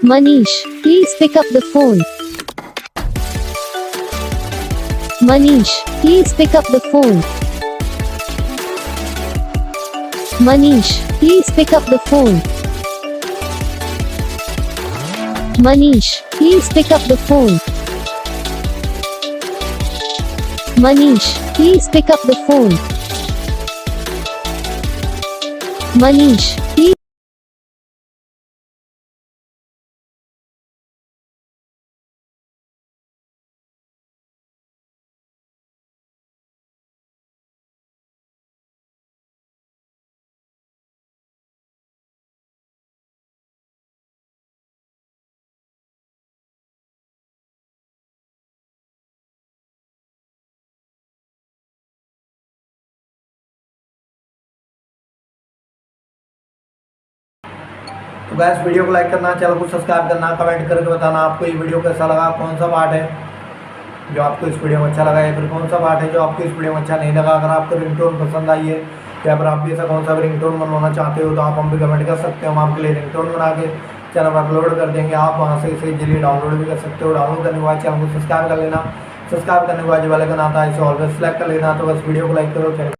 Manish, please pick up the phone. Manish, please pick up the phone. Manish, please pick up the phone. Manish, please pick up the phone. Manish, please pick up the phone. Manish, please. तो gas video को like करना, channel को subscribe करना, comment करके बताना आपको ये video कैसा लगा, कौन सा पार्ट है जो आपको इस वीडियो में अच्छा लगा या फिर कौन सा पार्ट है जो आपको इस वीडियो में अच्छा नहीं लगा। अगर आपको रिंगटोन पसंद आई है या फिर आप भी ऐसा कौन सा भी रिंगटोन बनवाना चाहते हो तो आप हम भी कमेंट कर सकते हो। हम आपके लिए रिंगटोन बना के चैनल पर अपलोड कर देंगे। आप वहाँ से इसे इजीली डाउनलोड भी कर सकते हो। डाउनलोड करने के बाद चैनल को सब्सक्राइब कर लेना। सब्सक्राइब करने के बाद जो वाले का नाता है इसे ऑलवेज सेलेक्ट कर लेना। तो बस वीडियो को लाइक करो, चैनल